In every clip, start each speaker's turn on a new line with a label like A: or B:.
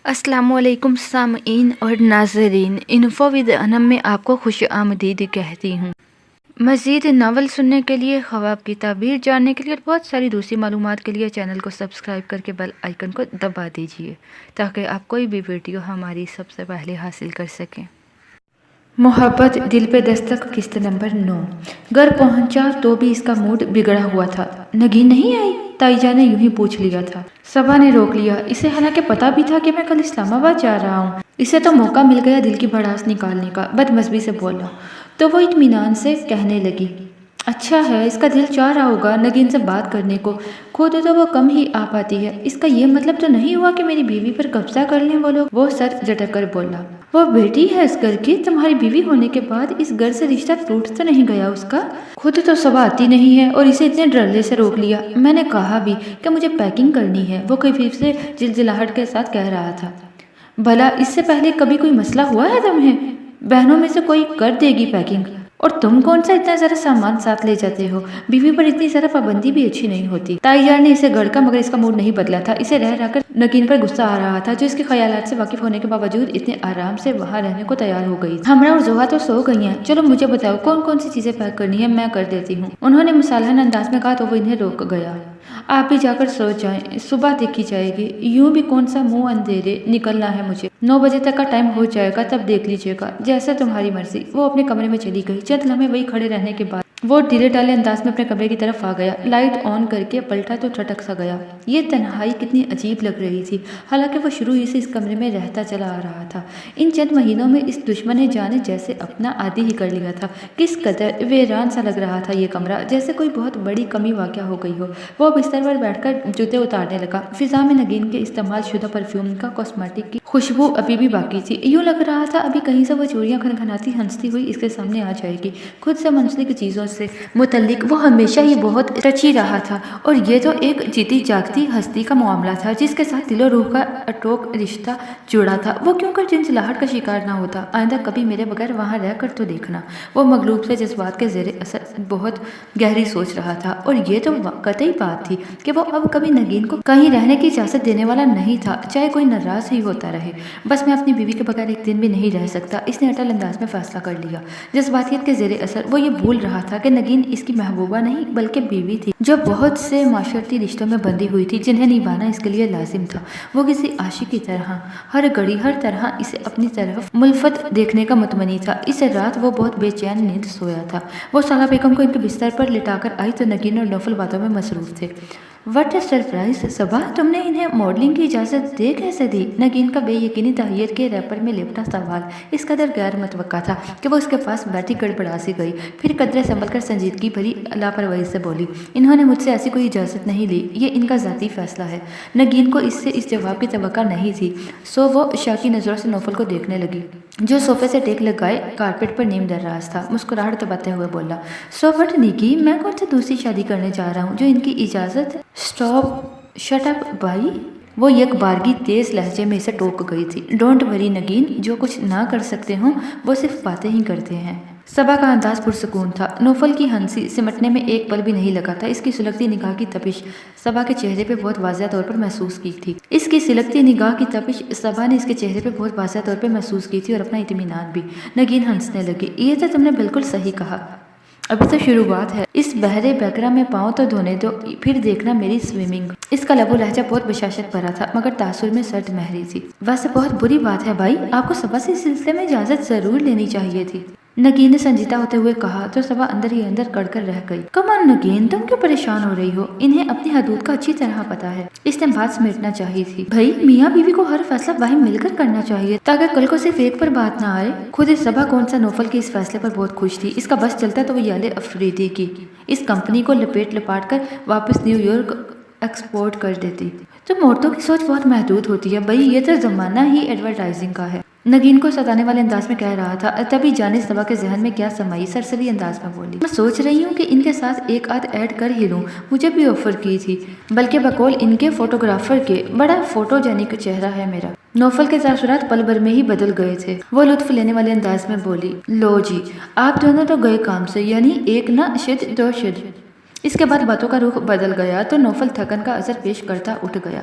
A: السلام علیکم سامعین اور ناظرین، انفو ود انم میں آپ کو خوش آمدید کہتی ہوں۔ مزید ناول سننے کے لیے، خواب کی تعبیر جاننے کے لیے اور بہت ساری دوسری معلومات کے لیے چینل کو سبسکرائب کر کے بیل آئیکن کو دبا دیجیے تاکہ آپ کوئی بھی ویڈیو ہماری سب سے پہلے حاصل کر سکیں۔ محبت دل پہ دستک قسط نمبر 9۔ گھر پہنچا تو بھی اس کا موڈ بگڑا ہوا تھا۔ نگین نہیں آئی؟ تائی جان نے یوں ہی پوچھ لیا تھا۔ صبا نے روک لیا، اسے حالانکہ پتا بھی تھا کہ میں کل اسلام آباد جا رہا ہوں۔ اسے تو موقع مل گیا دل کی بھڑاس نکالنے کا۔ بدمزگی سے بولا تو وہ اطمینان سے کہنے لگی، اچھا ہے، اس کا دل چاہ رہا ہوگا نگین سے بات کرنے کو، خود تو وہ کم ہی آ پاتی ہے۔ اس کا یہ مطلب تو نہیں ہوا کہ میری بیوی پر قبضہ کر لیں وہ لوگ؟ وہ سر جھٹک کر بولا، وہ بیٹی ہے اس گھر کی، تمہاری بیوی ہونے کے بعد اس گھر سے رشتہ ٹوٹ تو نہیں گیا اس کا؟ خود تو صبح آتی نہیں ہے اور اسے اتنے ڈرلے سے روک لیا۔ میں نے کہا بھی کہ مجھے پیکنگ کرنی ہے، وہ خفیف سے جلجلاہٹ کے ساتھ کہہ رہا تھا۔ بھلا اس سے پہلے کبھی کوئی مسئلہ ہوا ہے تمہیں؟ بہنوں میں سے کوئی کر دے گی پیکنگ، اور تم کون سا اتنا زیادہ سامان ساتھ لے جاتے ہو؟ بیوی پر اتنی زیادہ پابندی بھی اچھی نہیں ہوتی۔ تائی جان نے اسے گڑکا، مگر اس کا موڈ نہیں بدلا تھا۔ اسے رہ کر نگین پر غصہ آ رہا تھا، جو اس کے خیالات سے واقف ہونے کے باوجود اتنے آرام سے وہاں رہنے کو تیار ہو گئی۔ ہمرا اور زوہا تو سو گئی ہیں، چلو مجھے بتاؤ کون کون سی چیزیں پیک کرنی ہے، میں کر دیتی ہوں، انہوں نے مصالحن انداز میں کہا تو وہ انہیں روک گیا۔ آپ بھی جا کر سو جائیں، صبح دیکھی جائے گی، یوں بھی کون سا منہ اندھیرے نکلنا ہے مجھے۔ 9 بجے تک کا ٹائم ہو جائے گا، تب دیکھ لیجیے گا، جیسا تمہاری مرضی۔ وہ اپنے کمرے میں چلی گئی۔ چند لمحے وہی کھڑے رہنے کے بعد وہ ڈھیلے ڈالے انداز میں اپنے کمرے کی طرف آ گیا۔ لائٹ آن کر کے پلٹا تو ٹھٹک سا گیا۔ یہ تنہائی کتنی عجیب لگ رہی تھی، حالانکہ وہ شروع ہی سے اس کمرے میں رہتا چلا آ رہا تھا۔ ان چند مہینوں میں اس دشمن نے جانے جیسے اپنا عادی ہی کر لیا تھا۔ کس قدر ویران سا لگ رہا تھا یہ کمرہ، جیسے کوئی بہت بڑی کمی واقع ہو گئی ہو۔ وہ بستر پر بیٹھ کر جوتے اتارنے لگا۔ فضا میں نگین کے استعمال شدہ پرفیوم کا کاسمیٹک کی خوشبو ابھی بھی باقی تھی۔ یوں لگ رہا تھا ابھی کہیں سے وہ چوڑیاں کھنکھناتی ہنستی ہوئی اس کے سامنے آ جائے گی۔ خود سے منسلک چیزوں سے متعلق وہ ہمیشہ ہی بہت ٹچی رہا تھا، اور یہ تو ایک جیتی جاگتی ہستی کا معاملہ تھا جس کے ساتھ دل و روح کا اٹوٹ رشتہ جڑا تھا۔ وہ کیوں کر جھنجھلاہٹ کا شکار نہ ہوتا؟ آئندہ کبھی میرے بغیر وہاں رہ کر تو دیکھنا۔ وہ مغلوب سے جذبات کے زیر اثر بہت گہری سوچ رہا تھا، اور یہ تو قطعی بات تھی کہ وہ اب کبھی نگین کو کہیں رہنے کی اجازت دینے والا نہیں تھا، چاہے کوئی ناراض ہی ہوتا رہے۔ بس میں اپنی بیوی کے بغیر ایک دن بھی نہیں رہ سکتا، اس نے اٹل انداز میں فیصلہ کر لیا۔ جذباتیت کے زیر اثر وہ یہ بھول رہا تھا کہ نگین اس کی محبوبہ نہیں بلکہ بیوی تھی، جو بہت سے معاشرتی رشتوں میں بندھی ہوئی تھی جنہیں نبھانا اس کے لیے لازم تھا۔ وہ کسی عاشق کی طرح ہر گھڑی ہر طرح اسے اپنی طرف ملفت دیکھنے کا متمنی تھا۔ اس رات وہ بہت بے چین نیند سویا تھا۔ وہ سالہ بیگم کو ان کے بستر پر لٹا کر آئی تو نگین اور نوفل باتوں میں مصروف تھے۔ وٹ اے سرپرائز صبا، تم نے انہیں ماڈلنگ کی اجازت دے کیسے دی؟ نگین کا بے یقینی تحیر کے ریپر میں لپٹا سوال اس قدر غیر متوقع تھا کہ وہ اس کے پاس بیٹھی گڑبڑا سی گئی، پھر قدرے سنبھل کر سنجیدگی بھری لاپرواہی سے بولی، انہوں نے مجھ سے ایسی کوئی اجازت نہیں لی، یہ ان کا ذاتی فیصلہ ہے۔ نگین کو اس سے اس جواب کی توقع نہیں تھی، سو وہ شاکی نظروں سے نوفل کو دیکھنے لگی جو صوفے سے ٹیک لگائے کارپیٹ پر نیم دراز تھا۔ مسکراہٹ دباتے ہوئے بولا، سو وٹ نکی، میں کون سے دوسری شادی کرنے جا رہا ہوں جو ان کی اجازت؟ اسٹاپ، شٹ اپ بھائی، وہ یک بارگی تیز لہجے میں اسے ٹوک گئی تھی۔ ڈونٹ وری نگین، جو کچھ نہ کر سکتے ہوں وہ صرف باتیں ہی کرتے ہیں۔ صبا کا انداز پرسکون تھا۔ نوفل کی ہنسی سمٹنے میں ایک پل بھی نہیں لگا تھا۔ اس کی سلگتی نگاہ کی تپش صبا کے چہرے پہ بہت واضح طور پر محسوس کی تھی۔ اس کی سلگتی نگاہ کی تپش صبا نے اس کے چہرے پہ بہت واضح طور پہ محسوس کی تھی، اور اپنا اطمینان بھی۔ نگین ہنسنے لگی، یہ تو تم نے بالکل صحیح کہا، ابھی تو شروعات ہے، اس بحر بیکرا میں پاؤں تو دھونے دو، پھر دیکھنا میری سوئمنگ۔ اس کا لب و لہجہ بہت بشاشت بھرا تھا، مگر تاثر میں سرد مہری تھی۔ ویسے بہت بری بات ہے بھائی، آپ کو صبا سے اس سلسلے میں اجازت ضرور لینی چاہیے تھی، نگین نے سنجیدہ ہوتے ہوئے کہا تو صبا اندر ہی اندر کڑ کر رہ گئی۔ کم آن نگین، تم کیوں پریشان ہو رہی ہو؟ انہیں اپنی حدود کا اچھی طرح پتا ہے۔ اس نے بات سمیٹنا چاہی تھی، بھائی میاں بیوی کو ہر فیصلہ باہم مل کر کرنا چاہیے تاکہ کل کو صرف ایک پر بات نہ آئے۔ خود صبا کون سا نوفل کے اس فیصلے پر بہت خوش تھی۔ اس کا بس چلتا تو وہ یال افریدی کی اس کمپنی کو لپیٹ لپاٹ کر واپس نیو یارک ایکسپورٹ کر دیتی۔ تم عورتوں کی سوچ بہت محدود ہوتی ہے بھائی، یہ تو زمانہ ہی ایڈورٹائزنگ کا ہے، نگین کو ستانے والے انداز میں کہہ رہا تھا۔ تبھی جانے صبا کے ذہن میں کیا سمائی، سرسری انداز میں بولی، میں سوچ رہی ہوں کہ ان کے ساتھ ایک آدھ ایڈ کر ہی لوں، مجھے بھی آفر کی تھی، بلکہ بقول ان کے فوٹوگرافر کے، بڑا فوٹو جینک چہرہ ہے میرا۔ نوفل کے تاثرات پل بھر میں ہی بدل گئے تھے۔ وہ لطف لینے والے انداز میں بولی، لو جی، آپ دونوں تو گئے کام سے، یعنی ایک نہ شد دو شد۔ اس کے بعد باتوں کا رخ بدل گیا تو نوفل تھکن کا اثر پیش کرتا اٹھ گیا۔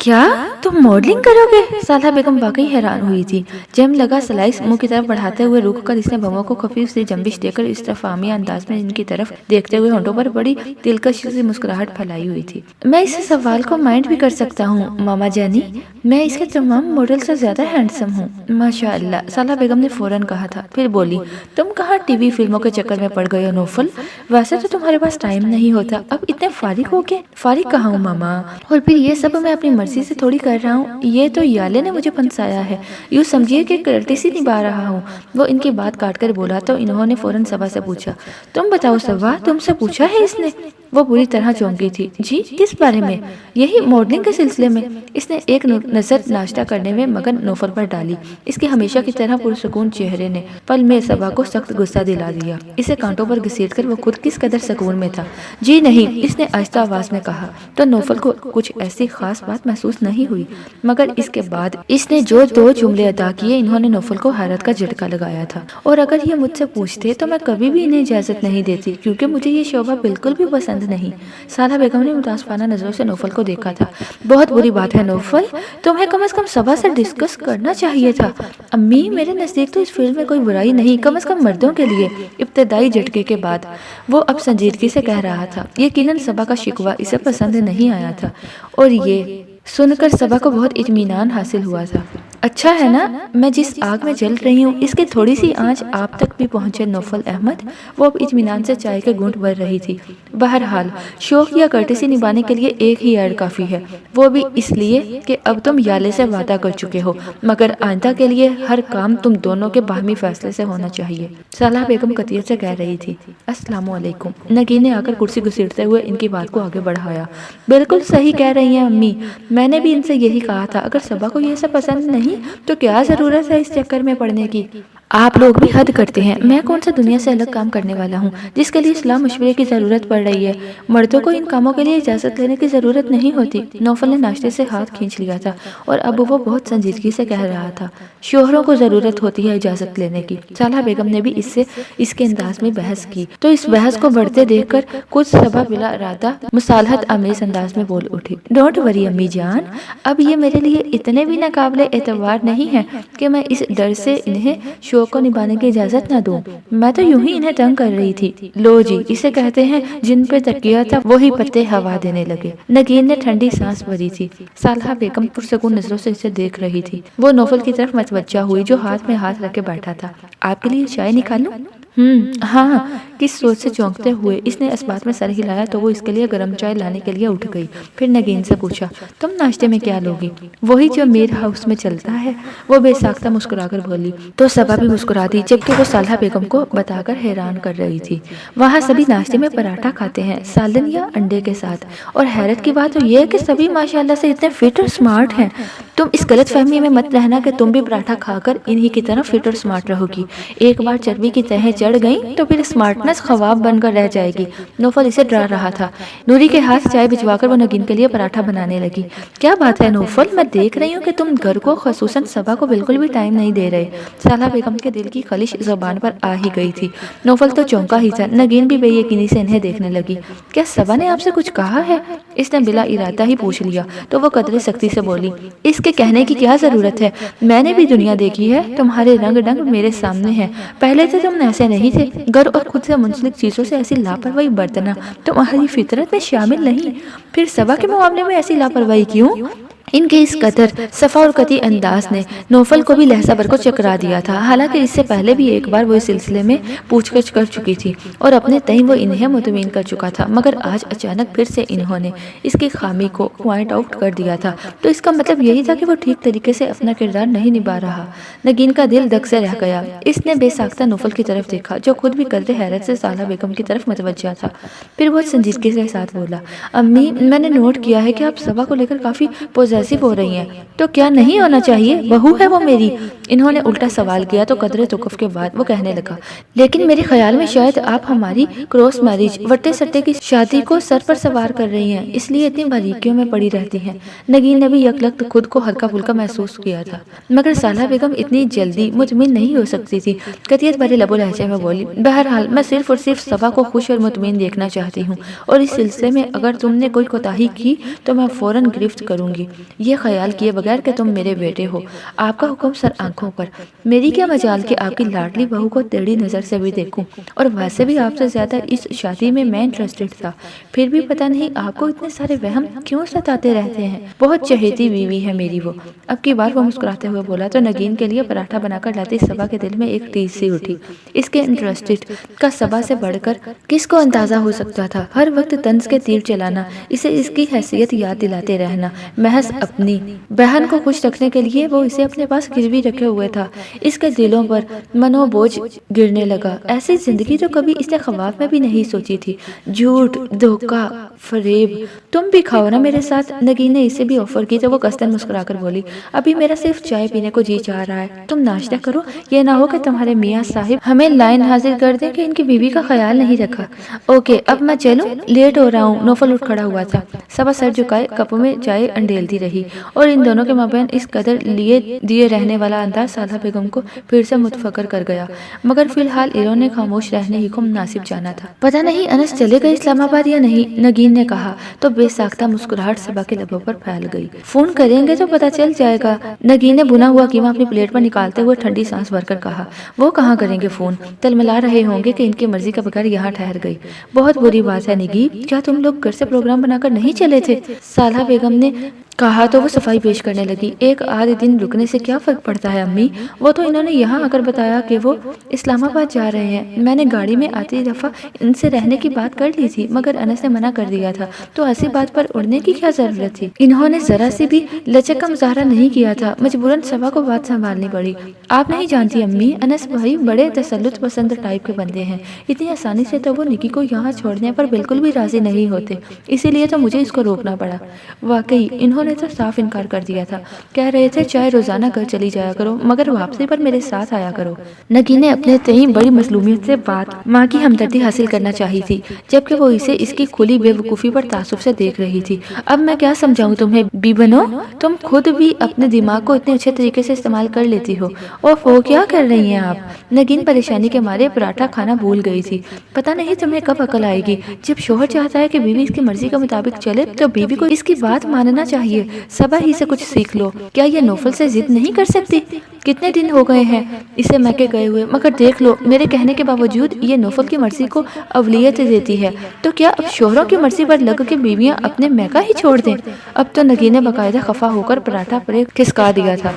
A: کیا تم ماڈلنگ کرو گے؟ سالہ بیگم واقعی حیران ہوئی تھی۔ جیم لگا سلائس منہ کی طرف بڑھاتے ہوئے رک کر اس نے بموں کو خفیف سی جنبش دے کر استفہامیہ انداز میں ان کی طرف دیکھتے ہوئے ہونٹوں پر بڑی دلکش سی مسکراہٹ پھیلائی ہوئی تھی۔ میں اس سوال کو مائنڈ بھی کر سکتا ہوں ماما جانی، میں اس کے تمام ماڈل سے زیادہ ہینڈسم ہوں۔ ماشاء اللہ، سالہ بیگم نے فوراً کہا تھا، پھر بولی، تم کہاں ٹی وی فلموں کے چکر میں پڑ گئے ہو نوفل؟ ویسے تو تمہارے پاس ٹائم نہیں ہوتا، اب اتنے فارغ ہو کے؟ فارغ کہاں ہوں ماما، اور پھر یہ سب میں اپنی مرضی سے تھوڑی کر رہا ہوں، یہ تو یالے نے مجھے پھنسایا ہے، یوں سمجھیے کہ کرٹیسی نبھا رہا ہوں۔ وہ ان کی بات کاٹ کر بولا تو انہوں نے فوراً صبا سے پوچھا، تم بتاؤ صبا، تم سے پوچھا ہے اس نے؟ وہ بری طرح چونکی تھی۔ جی کس بارے میں؟ یہی ماڈلنگ کے سلسلے میں۔ اس نے ایک نظر ناشتہ کرنے میں مگن نوفل پر ڈالی۔ اس کے ہمیشہ کی طرح پرسکون چہرے نے پل میں صبا کو سخت غصہ دلا دیا۔ اسے کانٹوں پر گھسیٹ کر وہ خود کس قدر سکون میں تھا۔ جی نہیں، اس نے آہستہ آواز میں کہا۔ تو نوفل کو کچھ ایسی خاص بات محسوس نہیں ہوئی، مگر اس کے بعد اس نے جو دو جملے ادا کیے انہوں نے نوفل کو حیرت کا جھٹکا لگایا تھا۔ اور اگر یہ مجھ سے پوچھتے تو میں کبھی بھی انہیں اجازت نہیں دیتی، کیونکہ مجھے یہ شعبہ بالکل بھی پسند نہیں۔ سالہ بیگم نے متاسفانہ نظروں سے نوفل کو دیکھا تھا۔ بہت بری بات ہے نوفل، تمہیں کم از کم صبا سے ڈسکس کرنا چاہیے تھا۔ امی، میرے نزدیک تو اس فیلڈ میں کوئی برائی نہیں، کم از کم مردوں کے لیے۔ ابتدائی جھٹکے کے بعد وہ اب سنجیدگی سے کہہ رہا تھا۔ یقیناً صبا کا شکوہ اسے پسند نہیں آیا تھا، اور یہ سن کر صبا کو بہت اطمینان حاصل ہوا تھا۔ اچھا ہے نا، میں جس آگ میں جل رہی ہوں اس کی تھوڑی سی آنچ آپ تک بھی پہنچے نوفل احمد۔ وہ اب اطمینان سے چائے کے گھونٹ بھر رہی تھی۔ بہرحال شوق یا کرٹیسی نبھانے کے لیے ایک ہی ایڈ کافی ہے، وہ بھی اس لیے کہ اب تم یالے سے وعدہ کر چکے ہو، مگر آئندہ کے لیے ہر کام تم دونوں کے باہمی فیصلے سے ہونا چاہیے۔ سالہ بیگم قطعیت سے کہہ رہی تھی۔ السلام علیکم۔ نگین نے آ کر کرسی گھسیٹتے ہوئے ان کی بات کو آگے بڑھایا۔ بالکل صحیح کہہ رہی ہیں امی، میں نے بھی ان سے یہی کہا تھا، اگر صبا کو یہ سب پسند نہیں تو کیا ضرورت ہے اس چکر میں پڑنے کی؟ آپ لوگ بھی حد کرتے ہیں۔ میں کون سا دنیا سے الگ کام کرنے والا ہوں جس کے لیے صلاح مشورے کی ضرورت پڑ رہی ہے؟ مردوں کو ان کاموں کے لیے اجازت لینے کی ضرورت نہیں ہوتی۔ نوفل نے ناشتے سے ہاتھ کھینچ لیا تھا اور اب وہ بہت سنجیدگی سے کہہ رہا تھا، شوہروں کو ضرورت ہوتی ہے اجازت لینے کی۔ سالہ بیگم نے بھی اس کے انداز میں بحث کی تو اس بحث کو بڑھتے دیکھ کر کچھ صبا بلا ارادہ مصالحت آمیز انداز میں بول اٹھی، ڈونٹ وری امی جان، اب یہ میرے لیے اتنے بھی ناقابل اعتبار نہیں ہے کہ میں اس ڈر سے انہیں شوق کو نبھانے کی اجازت نہ دوں۔ میں تو یوں ہی انہیں تنگ کر رہی تھی۔ لو جی، اسے کہتے ہیں جن پہ تکیہ تھا وہی پتے ہوا دینے لگے۔ نگین نے ٹھنڈی سانس بھری تھی۔ سالہ بیگم پرسکون نظروں سے اسے دیکھ رہی تھی۔ وہ نوفل کی طرف متوجہ ہوئی جو ہاتھ میں ہاتھ رکھ کے بیٹھا تھا۔ آپ کے لیے چائے نکالوں؟ ہاں۔ کس سوچ سے چونکتے ہوئے اس نے اس بات میں سر ہلایا تو وہ اس کے لیے گرم چائے لانے کے لیے اٹھ گئی۔ پھر نگین سے پوچھا، تم ناشتے میں کیا لوگی؟ وہی جو میر ہاؤس میں چلتا ہے، وہ بے ساختہ مسکرا کر بولی۔ تو صبا بھی مسکرا دی، جبکہ وہ سالہ بیگم کو بتا کر حیران کر رہی تھی۔ وہاں سبھی ناشتے میں پراٹھا کھاتے ہیں، سالن یا انڈے کے ساتھ، اور حیرت کی بات تو یہ ہے کہ سبھی ماشاءاللہ سے اتنے فٹ اور سمارٹ ہیں۔ تم اس غلط فہمی میں مت رہنا کہ تم بھی پراٹھا کھا کر انہی کی طرح فٹ اور سمارٹ رہو گی۔ ایک بار چربی کی تہیں چڑھ گئیں تو پھر سمارٹنس خواب بن کر رہ جائے گی۔ نوفل اسے ڈرا رہا تھا۔ نوری کے ہاتھ چائے بھجوا کر وہ نگین کے لیے پراٹھا بنانے لگی۔ کیا بات ہے نوفل، میں دیکھ رہی ہوں کہ تم گھر کو خصوصاً صبا کو بالکل بھی ٹائم نہیں دے رہے۔ سالہ بیگم کے دل کی خلش زبان پر آ ہی گئی تھی۔ نوفل تو چونکا ہی تھا۔ نگین بھی بے یقینی سے انہیں دیکھنے لگی۔ کیا صبا نے آپ سے کچھ کہا ہے؟ اس نے بلا ارادہ ہی پوچھ لیا تو وہ قدرے سختی سے بولی، اس کے کہنے کی کیا ضرورت ہے، میں نے بھی دنیا دیکھی ہے، تمہارے رنگ ڈنگ میرے سامنے ہیں، پہلے سے تم ایسے نہیں تھے، گھر اور خود سے منسلک چیزوں سے ایسی لاپرواہی برتنا تمہاری فطرت میں شامل نہیں۔ پھر صبا کے معاملے میں ایسی لاپرواہی کیوں؟ ان کے اس قدر صفا اور قطعی انداز نے نوفل کو بھی لہجہ بھر کو چکرا دیا تھا۔ حالانکہ اس سے پہلے بھی ایک بار وہ اس سلسلے میں پوچھ گچھ کر چکی تھی اور اپنے تئیں وہ انہیں مطمئن کر چکا تھا، مگر آج اچانک پھر سے انہوں نے اس کی خامی کو پوائنٹ آؤٹ کر دیا تھا، تو اس کا مطلب یہی تھا کہ وہ ٹھیک طریقے سے اپنا کردار نہیں نبھا رہا۔ نگین کا دل دھک سے رہ گیا۔ اس نے بے ساختہ نوفل کی طرف دیکھا جو خود بھی قدرے حیرت سے سالہ بیگم کی طرف متوجہ تھا۔ پھر وہ سنجیدگی کے ساتھ بولا، امی، میں نے نوٹ کیا ہے کہ آپ صبا کو لے کر کافی پوزیسو ہو رہی ہیں، تو کیا نہیں ہونا چاہیے؟ بہو ہے وہ میری، انہوں نے الٹا سوال کیا تو قدرے توقف کے بعد وہ کہنے لگا، لیکن میرے خیال میں شاید آپ ہماری کراس میرج وٹے سٹے کی شادی کو سر پر سوار کر رہی ہیں، اس لیے اتنی باریکیوں میں پڑی رہتی ہیں۔ نگین نے بھی یک لخت خود کو ہلکا پھلکا محسوس کیا تھا، مگر سالہ بیگم اتنی جلدی مطمئن نہیں ہو سکتی تھی۔ قطعیت بھرے لب و لہجے میں بولی، بہرحال میں صرف اور صرف صبا کو خوش اور مطمئن دیکھنا چاہتی ہوں، اور اس سلسلے میں اگر تم نے کوئی کوتاہی کی تو میں فوراً گرفت کروں گی، یہ خیال کیے بغیر کہ تم میرے بیٹے ہو۔ آپ کا حکم سر آنکھوں پر، میری کیا مجال کہ آپ کی لاڈلی بہو کو ٹیڑھی نظر سے بھی دیکھوں، اور ویسے بھی آپ سے زیادہ اس شادی میں انٹرسٹڈ تھا، پھر بھی پتہ نہیں آپ کو اتنے سارے وہم کیوں ستاتے رہتے ہیں۔ بہت چہیتی بیوی ہے میری وہ۔ اب کی بار وہ مسکراتے ہوئے بولا تو نگین کے لیے پراٹھا بنا کر لاتی صبا کے دل میں ایک ٹیس سی اٹھی۔ اس کے انٹرسٹڈ کا صبا سے بڑھ کر کس کو اندازہ ہو سکتا تھا؟ ہر وقت طنز کے تیر چلانا، اسے اس کی حیثیت یاد دلاتے رہنا، محض اپنی بہن کو خوش رکھنے کے لیے وہ اسے اپنے پاس گروی رکھے ہوئے تھا۔ اس کے دلوں پر منو بوجھ گرنے لگا۔ ایسی زندگی تو کبھی اس نے خواب میں بھی نہیں سوچی تھی۔ جھوٹ، دھوکہ، فریب، تم بھی کھاؤ نا میرے ساتھ۔ نگین نے اسے بھی آفر کی تو وہ قصدن مسکرا کر بولی، ابھی میرا صرف چائے پینے کو جی چاہ رہا ہے، تم ناشتہ کرو، یہ نہ ہو کہ تمہارے میاں صاحب ہمیں لائن حاضر کر دیں کہ ان کی بیوی کا خیال نہیں رکھا۔ اوکے، اب میں چلوں، لیٹ ہو رہا ہوں۔ نوفل اٹھ کھڑا ہوا تھا۔ صبا سر جھکائے کپوں میں چائے انڈیلتی رہی، اور ان دونوں کے مابین اس قدر لیے دیے رہنے والا انداز سالہ بیگم کو پھر سے متفکر کر گیا، مگر فی الحال انہوں نے خاموش رہنے ہی کو مناسب جانا تھا۔ پتہ نہیں انس چلے گئے اسلام آباد یا نہیں، نگین نے کہا تو بے ساختہ مسکراہٹ صبا کے لبوں پر پھیل گئی۔ فون کریں گے تو پتہ چل جائے گا، نگین نے بنا ہوا قیمہ اپنی پلیٹ پر نکالتے ہوئے ٹھنڈی سانس بھر کر کہا۔ وہ کہاں کریں گے فون، تلملا رہے ہوں گے کہ ان کی مرضی کے بغیر یہاں ٹھہر گئی۔ بہت بری بات ہے نگی، کیا تم لوگ گھر سے پروگرام بنا کر نہیں چلے تھے؟ سالہ بیگم نے کہا تو وہ صفائی پیش کرنے لگی۔ ایک آدھ دن رکنے سے کیا فرق پڑتا ہے امی، وہ تو انہوں نے یہاں آ کر بتایا کہ وہ اسلام آباد جا رہے ہیں۔ میں نے گاڑی میں آتی دفعہ ان سے رہنے کی بات کر لی تھی، مگر انس نے منع کر دیا تھا، تو ایسی بات پر اڑنے کی کیا ضرورت تھی؟ انہوں نے ذرا سی بھی لچک کا مظاہرہ نہیں کیا تھا، مجبوراً صبا کو بات سنبھالنی پڑی۔ آپ نہیں جانتی امی، انس بھائی بڑے تسلط پسند ٹائپ کے بندے ہیں، اتنی آسانی سے تو وہ نکی کو یہاں چھوڑنے پر بالکل بھی راضی نہیں ہوتے، اسی لیے تو مجھے اس کو روکنا پڑا۔ واقعی انہوں نے تو صاف انکار کر دیا تھا، کہہ رہے تھے چاہے روزانہ گھر چلی جایا کرو، مگر واپسی پر میرے ساتھ آیا کرو۔ نگین نے اپنے تئیں بڑی مظلومیت سے بات ماں کی ہمدردی حاصل کرنا چاہی تھی، جبکہ وہ اسے اس کی کھلی بے وقوفی پر تعصب سے دیکھ رہی تھی۔ اب میں کیا سمجھاؤں تمہیں بی بنو، تم خود بھی اپنے دماغ کو اتنے اچھے طریقے سے استعمال کر لیتی ہو۔ اوف، وہ کیا کر رہی ہیں آپ؟ نگین پریشانی کے مارے پراٹھا کھانا بھول گئی تھی۔ پتہ نہیں تمہیں کب عقل آئے گی، جب شوہر چاہتا ہے کہ بیوی اس کی مرضی کے مطابق چلے تو بیوی کو اس کی بات ماننا چاہیے۔ صبا ہی سے کچھ سیکھ لو۔ کیا یہ نوفل سے ضد نہیں کر سکتی؟ کتنے دن ہو گئے ہیں اسے میکے گئے ہوئے، مگر دیکھ لو میرے کہنے کے باوجود یہ نوفل کی مرضی کو اولویت دیتی ہے، تو کیا اب شوہروں کی مرضی پر لگ کے بیویاں اپنے میکا ہی چھوڑ دیں؟ اب تو نگین نے باقاعدہ خفا ہو کر پراٹھا پر کھسکا دیا تھا۔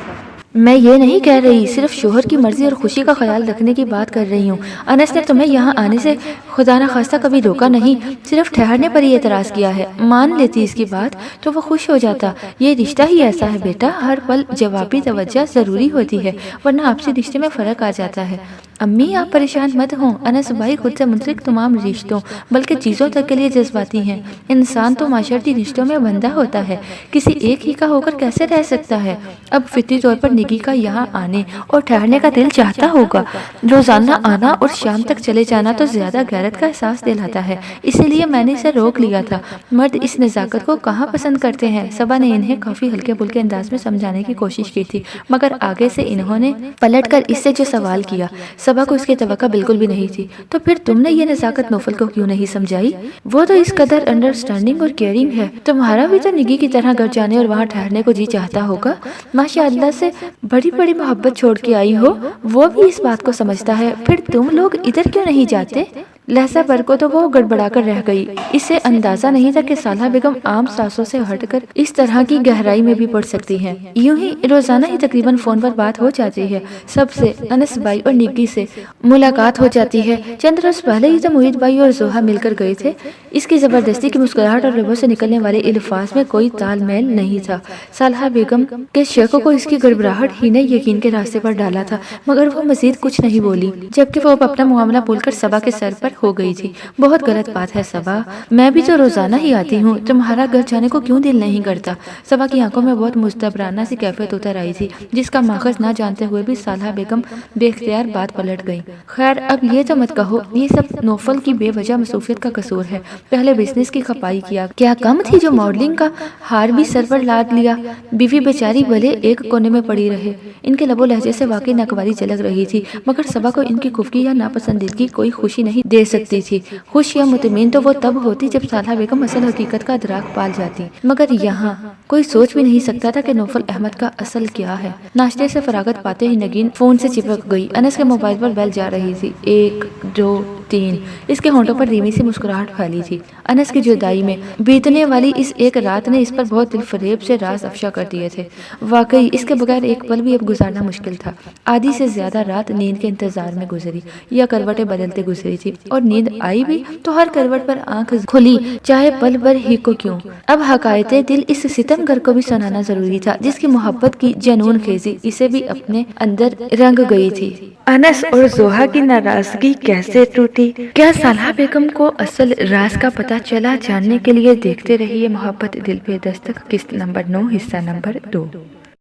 A: میں یہ نہیں کہہ رہی، صرف شوہر کی مرضی اور خوشی کا خیال رکھنے کی بات کر رہی ہوں۔ انس نے تمہیں یہاں آنے سے خدا نخواستہ کبھی روکا نہیں، صرف ٹھہرنے پر ہی اعتراض کیا ہے۔ مان لیتی اس کی بات تو وہ خوش ہو جاتا۔ یہ رشتہ ہی ایسا ہے بیٹا، ہر پل جوابی توجہ ضروری ہوتی ہے، ورنہ آپسی رشتے میں فرق آ جاتا ہے۔ امی آپ پریشان مت ہوں، انس بھائی خود سے منسلک تمام رشتوں بلکہ چیزوں تک کے لیے جذباتی ہیں۔ انسان تو معاشرتی رشتوں میں بندہ ہوتا ہے، کسی ایک ہی کا ہو کر کیسے رہ سکتا ہے؟ اب فطری طور پر نگی کا یہاں آنے اور ٹھہرنے کا دل چاہتا ہوگا۔ روزانہ آنا اور شام تک چلے جانا تو زیادہ غیرت کا احساس دلاتا ہے، اسی لیے میں نے اسے روک لیا تھا۔ مرد اس نزاکت کو کہاں پسند کرتے ہیں؟ صبا نے انہیں کافی ہلکے پھلکے انداز میں سمجھانے کی کوشش کی تھی، مگر آگے سے انہوں نے پلٹ کر اس سے جو سوال کیا، صبا کو اس کی توقع بالکل بھی نہیں تھی۔ تو پھر تم نے یہ نزاکت نوفل کو کیوں نہیں سمجھائی؟ وہ تو اس قدر انڈرسٹینڈنگ اور کیئرنگ ہے، تمہارا بھی تو نگی کی طرح گھر جانے اور وہاں ٹھہرنے کو جی چاہتا ہوگا۔ ماشاء اللہ سے بڑی بڑی محبت چھوڑ کے آئی ہو، وہ بھی اس بات کو سمجھتا ہے، پھر تم لوگ ادھر کیوں نہیں جاتے؟ لہذا پر کو تو وہ گڑبڑا کر رہ گئی، اسے اندازہ نہیں تھا کہ سالہ بیگم عام ساسوں سے ہٹ کر اس طرح کی گہرائی میں بھی پڑ سکتی ہیں۔ یوں ہی روزانہ ہی تقریباً فون پر بات ہو جاتی ہے، سب سے، انس بھائی اور نگی سے ملاقات ہو جاتی ہے۔ چند روز پہلے ہی تو محیط بھائی اور زوہا مل کر گئے تھے۔ اس کی زبردستی کی مسکراہٹ اور لبوں سے نکلنے والے الفاظ میں کوئی تال میل نہیں تھا۔ سالہ بیگم کے شک کو اس کی گڑبڑاہٹ ہی نے یقین کے راستے پر ڈالا تھا، مگر وہ مزید کچھ نہیں بولی، جبکہ وہ اب اپنا معاملہ بول کر صبا کے سر پر ہو گئی تھی۔ بہت غلط بات ہے صبا، میں بھی تو روزانہ ہی آتی ہوں، تمہارا گھر جانے کو کیوں دل نہیں کرتا؟ صبا کی آنکھوں میں بہت مستبرانہ سی کیفیت اتر آئی تھی، جس کا ماخذ نہ جانتے ہوئے بھی صالحہ بیگم بے اختیار بات پلٹ گئی۔ خیر اب یہ تو مت کہو، یہ سب نوفل کی بے وجہ مصروفیت کا قصور ہے۔ پہلے بزنس کی کھپائی کیا کم تھی جو ماڈلنگ کا ہار بھی سر پر لاد لیا؟ بیوی بیچاری بھلے ایک کونے میں پڑی رہے۔ ان کے لب و لہجے سے واقعی ناگواری جھلک رہی تھی، مگر صبا کو ان کی خفگی یا ناپسندیدگی کوئی خوشی نہیں دے سکتی تھی۔ خوش یا مطمئن تو وہ تب ہوتی جب صالحہ بیگم اصل حقیقت کا ادراک پال جاتی، مگر یہاں کوئی سوچ بھی نہیں سکتا تھا کہ نوفل احمد کا اصل کیا ہے۔ ناشتے سے فراغت پاتے ہی نگین فون سے چپک گئی۔ انس کے موبائل پر بیل جا رہی تھی۔ 1 2 3 اس کے ہونٹوں پر دھیمی سی مسکراہٹ پھیلی تھی۔ انس کی جدائی میں بیتنے والی اس ایک رات نے اس پر بہت دل فریب سے راز افشا کر دیے تھے۔ واقعی اس کے بغیر ایک پل بھی اب گزارنا مشکل تھا۔ آدھی سے زیادہ رات نیند کے انتظار میں گزری یا کروٹیں بدلتے گزری تھی، اور نیند آئی بھی تو ہر کروٹ پر آنکھ کھلی چاہے پل بھر ہی کو کیوں۔ اب حقائق دل اس ستم گر کو بھی سنانا ضروری تھا، جس کی محبت کی جنون خیزی اسے بھی اپنے اندر رنگ گئی تھی۔ انس اور زوہا کی ناراضگی کیسے ٹوٹی؟ کیا صالحہ بیگم کو اصل راز کا پتہ چلا؟ جاننے کے لیے دیکھتے رہیے محبت دل پہ دستک، قسط نمبر 9، حصہ نمبر 2۔